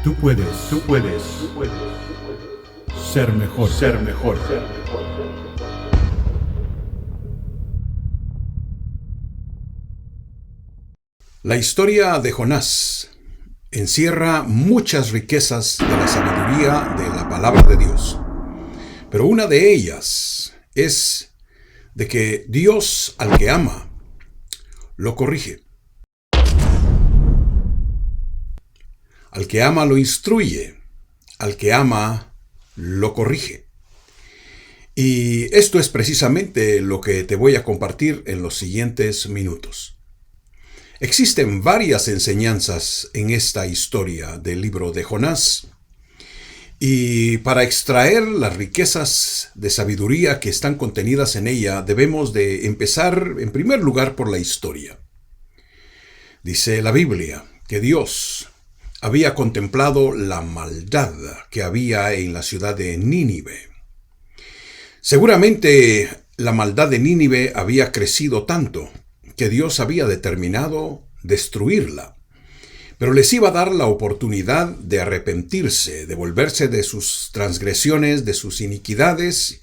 Tú puedes ser mejor, ser mejor. La historia de Jonás encierra muchas riquezas de la sabiduría de la palabra de Dios. Pero una de ellas es de que Dios al que ama, lo corrige. Al que ama lo instruye, al que ama lo corrige. Y esto es precisamente lo que te voy a compartir en los siguientes minutos. Existen varias enseñanzas en esta historia del libro de Jonás, y para extraer las riquezas de sabiduría que están contenidas en ella, debemos de empezar en primer lugar por la historia. Dice la Biblia que Dios había contemplado la maldad que había en la ciudad de Nínive. Seguramente la maldad de Nínive había crecido tanto que Dios había determinado destruirla, pero les iba a dar la oportunidad de arrepentirse, de volverse de sus transgresiones, de sus iniquidades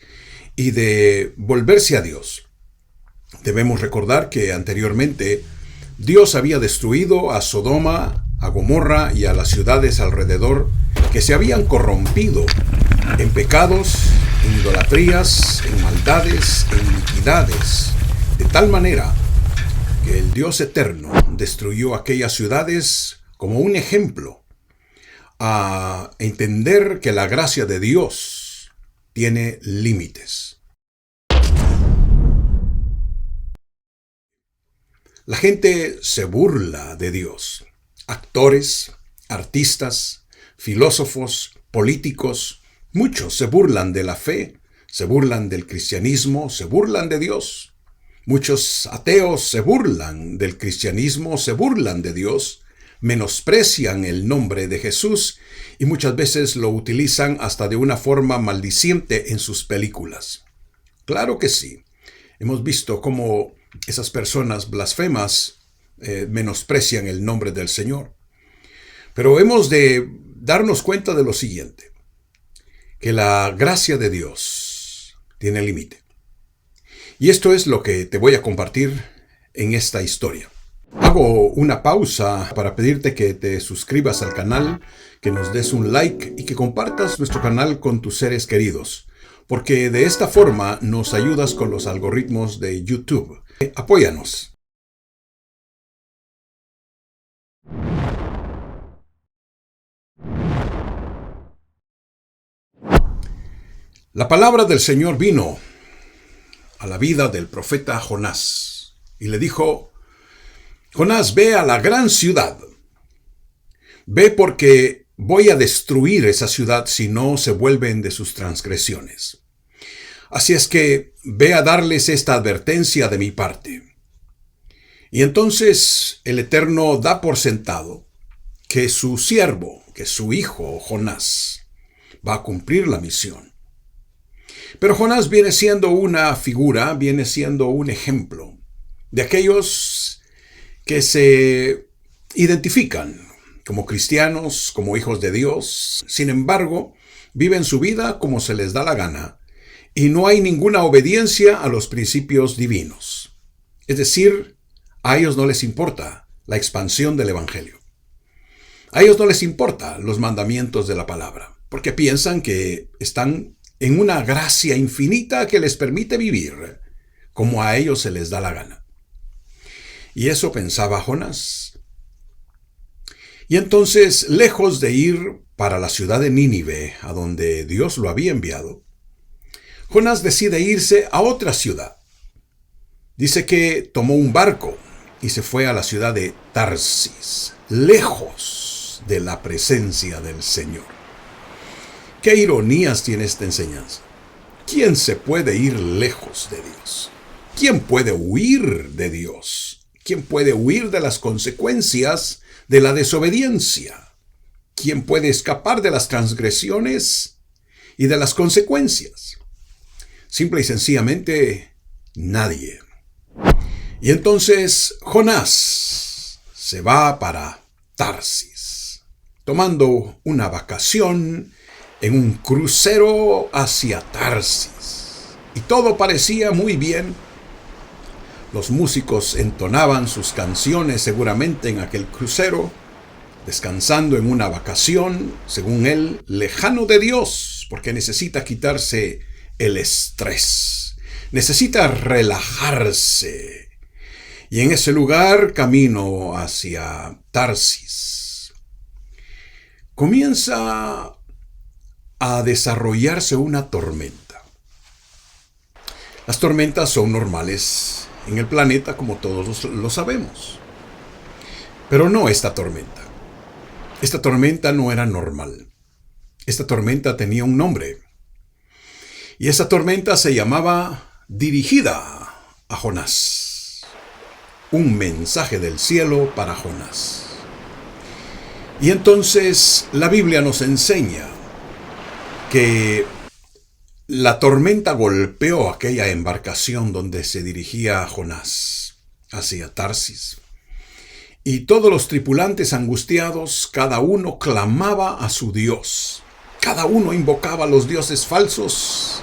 y de volverse a Dios. Debemos recordar que anteriormente Dios había destruido a Sodoma, a Gomorra y a las ciudades alrededor que se habían corrompido en pecados, en idolatrías, en maldades, en iniquidades, de tal manera que el Dios eterno destruyó aquellas ciudades como un ejemplo a entender que la gracia de Dios tiene límites. La gente se burla de Dios. Actores, artistas, filósofos, políticos, muchos se burlan de la fe, se burlan del cristianismo, se burlan de Dios. Muchos ateos se burlan del cristianismo, se burlan de Dios, menosprecian el nombre de Jesús y muchas veces lo utilizan hasta de una forma maldiciente en sus películas. Claro que sí. Hemos visto cómo esas personas blasfemas menosprecian el nombre del Señor. Pero hemos de darnos cuenta de lo siguiente, que la gracia de Dios tiene límite. Y esto es lo que te voy a compartir en esta historia. Hago una pausa para pedirte que te suscribas al canal, que nos des un like y que compartas nuestro canal con tus seres queridos, porque de esta forma nos ayudas con los algoritmos de YouTube. Apóyanos. La palabra del Señor vino a la vida del profeta Jonás y le dijo: Jonás, ve a la gran ciudad. Ve porque voy a destruir esa ciudad si no se vuelven de sus transgresiones. Así es que ve a darles esta advertencia de mi parte. Y entonces el Eterno da por sentado que su siervo, que su hijo Jonás, va a cumplir la misión. Pero Jonás viene siendo una figura, viene siendo un ejemplo de aquellos que se identifican como cristianos, como hijos de Dios. Sin embargo, viven su vida como se les da la gana y no hay ninguna obediencia a los principios divinos. Es decir, a ellos no les importa la expansión del Evangelio. A ellos no les importa los mandamientos de la palabra, porque piensan que están en una gracia infinita que les permite vivir como a ellos se les da la gana. Y eso pensaba Jonás. Y entonces, lejos de ir para la ciudad de Nínive, a donde Dios lo había enviado, Jonás decide irse a otra ciudad. Dice que tomó un barco y se fue a la ciudad de Tarsis, lejos de la presencia del Señor. ¿Qué ironías tiene esta enseñanza? ¿Quién se puede ir lejos de Dios? ¿Quién puede huir de Dios? ¿Quién puede huir de las consecuencias de la desobediencia? ¿Quién puede escapar de las transgresiones y de las consecuencias? Simple y sencillamente, nadie. Y entonces Jonás se va para Tarsis. tomando una vacación en un crucero hacia Tarsis. Y todo parecía muy bien. Los músicos entonaban sus canciones seguramente en aquel crucero, descansando en una vacación, según él, lejano de Dios, porque necesita quitarse el estrés, necesita relajarse. Y en ese lugar, camino hacia Tarsis, comienza a desarrollarse una tormenta. Las tormentas son normales en el planeta, como todos lo sabemos. Pero no esta tormenta. Esta tormenta no era normal. Esta tormenta tenía un nombre. Y esa tormenta se llamaba Dirigida a Jonás. Un mensaje del cielo para Jonás. Y entonces la Biblia nos enseña que la tormenta golpeó aquella embarcación donde se dirigía Jonás hacia Tarsis. Y todos los tripulantes angustiados, cada uno clamaba a su Dios. Cada uno invocaba a los dioses falsos.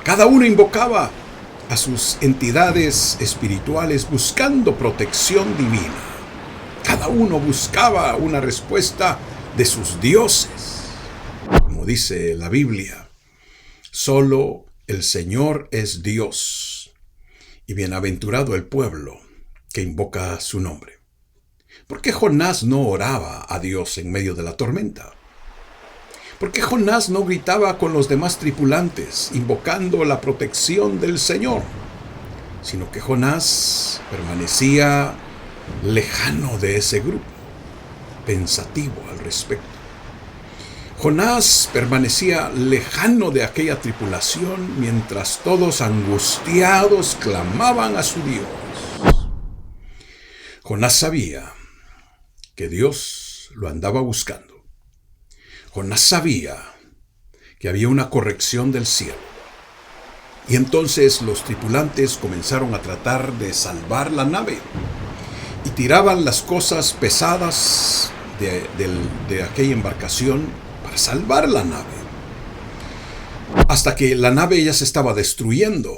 Cada uno invocaba a sus entidades espirituales buscando protección divina. Cada uno buscaba una respuesta de sus dioses. Como dice la Biblia, solo el Señor es Dios, y bienaventurado el pueblo que invoca su nombre. ¿Por qué Jonás no oraba a Dios en medio de la tormenta? ¿Por qué Jonás no gritaba con los demás tripulantes, invocando la protección del Señor? Sino que Jonás permanecía lejano de ese grupo, pensativo al respecto. Jonás permanecía lejano de aquella tripulación mientras todos angustiados clamaban a su Dios. Jonás sabía que Dios lo andaba buscando. Jonás sabía que había una corrección del cielo. Y entonces los tripulantes comenzaron a tratar de salvar la nave y tiraban las cosas pesadas de aquella embarcación para salvar la nave. Hasta que la nave ya se estaba destruyendo.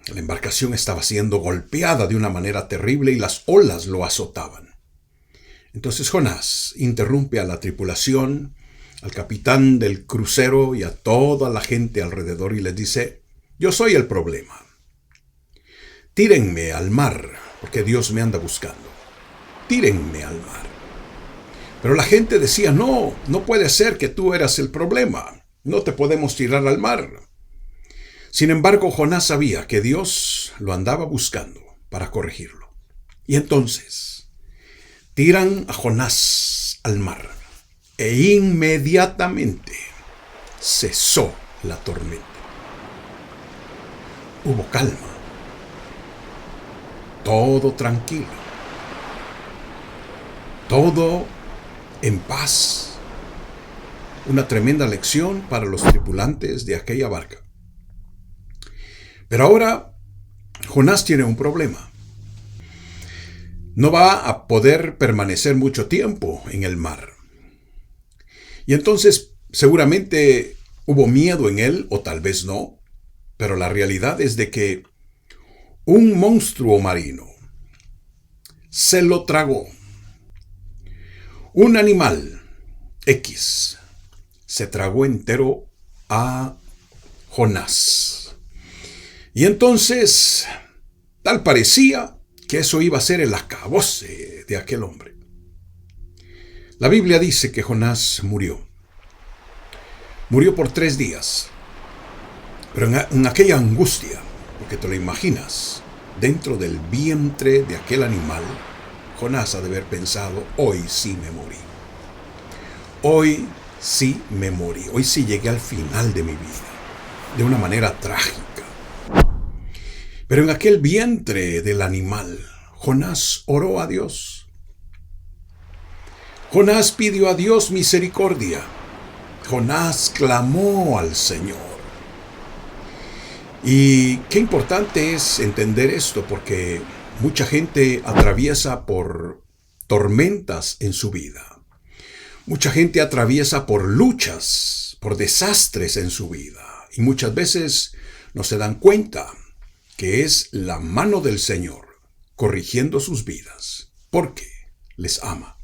La embarcación estaba siendo golpeada de una manera terrible y las olas lo azotaban. Entonces Jonás interrumpe a la tripulación, al capitán del crucero y a toda la gente alrededor y les dice: yo soy el problema. Tírenme al mar, porque Dios me anda buscando. Tírenme al mar. Pero la gente decía: no puede ser que tú eras el problema. No te podemos tirar al mar. Sin embargo, Jonás sabía que Dios lo andaba buscando para corregirlo. Y entonces tiran a Jonás al mar e inmediatamente cesó la tormenta. Hubo calma, todo tranquilo, todo en paz. Una tremenda lección para los tripulantes de aquella barca. Pero ahora Jonás tiene un problema. No va a poder permanecer mucho tiempo en el mar. Y entonces seguramente hubo miedo en él, o tal vez no, pero la realidad es de que un monstruo marino se lo tragó. Un animal X se tragó entero a Jonás. Y entonces tal parecía que eso iba a ser el acabose de aquel hombre. La Biblia dice que Jonás murió. Murió por 3 días. Pero en aquella angustia, porque te lo imaginas, dentro del vientre de aquel animal, Jonás ha de haber pensado: hoy sí me morí. Hoy sí me morí. Hoy sí llegué al final de mi vida, de una manera trágica. Pero en aquel vientre del animal, Jonás oró a Dios. Jonás pidió a Dios misericordia. Jonás clamó al Señor. Y qué importante es entender esto, porque mucha gente atraviesa por tormentas en su vida. Mucha gente atraviesa por luchas, por desastres en su vida, y muchas veces no se dan cuenta que es la mano del Señor corrigiendo sus vidas, porque les ama.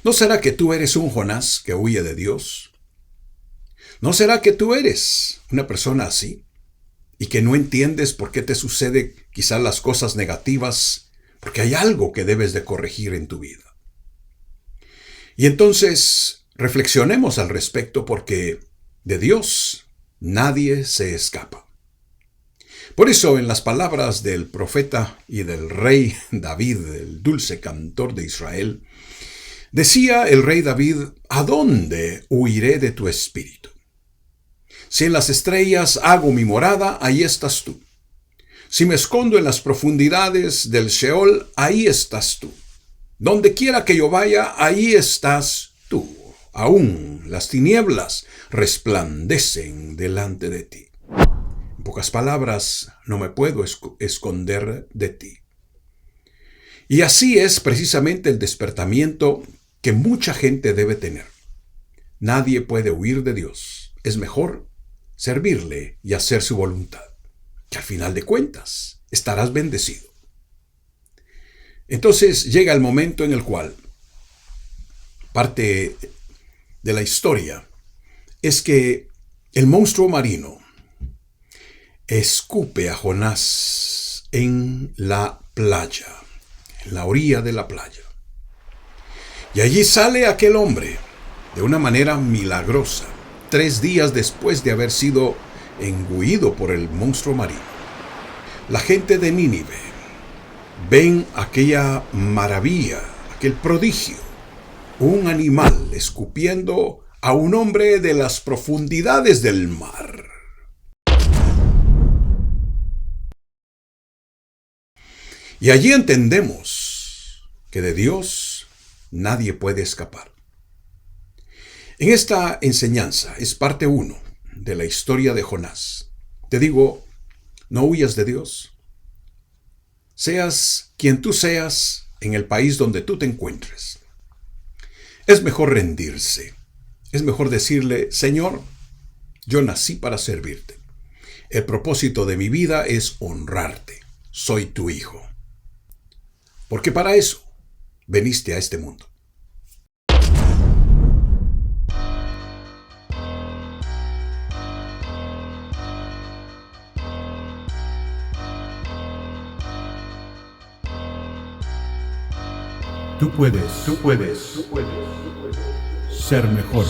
¿No será que tú eres un Jonás que huye de Dios? ¿No será que tú eres una persona así y que no entiendes por qué te sucede quizás las cosas negativas? Porque hay algo que debes de corregir en tu vida. Y entonces reflexionemos al respecto, porque de Dios nadie se escapa. Por eso, en las palabras del profeta y del rey David, el dulce cantor de Israel, decía el rey David: ¿a dónde huiré de tu espíritu? Si en las estrellas hago mi morada, ahí estás tú. Si me escondo en las profundidades del Sheol, ahí estás tú. Donde quiera que yo vaya, ahí estás tú. Aún las tinieblas resplandecen delante de ti. En pocas palabras, no me puedo esconder de ti. Y así es precisamente el despertamiento que mucha gente debe tener. Nadie puede huir de Dios. Es mejor servirle y hacer su voluntad, que al final de cuentas estarás bendecido. Entonces llega el momento en el cual parte de la historia es que el monstruo marino escupe a Jonás en la playa, en la orilla de la playa. Y allí sale aquel hombre de una manera milagrosa, 3 días después de haber sido engullido por el monstruo marino. La gente de Nínive ven aquella maravilla, aquel prodigio, un animal escupiendo a un hombre de las profundidades del mar. Y allí entendemos que de Dios nadie puede escapar. En esta enseñanza es parte 1 de la historia de Jonás. Te digo, no huyas de Dios. Seas quien tú seas en el país donde tú te encuentres. Es mejor rendirse. Es mejor decirle: Señor, yo nací para servirte. El propósito de mi vida es honrarte. Soy tu hijo. Porque para eso veniste a este mundo. Tú puedes ser mejor.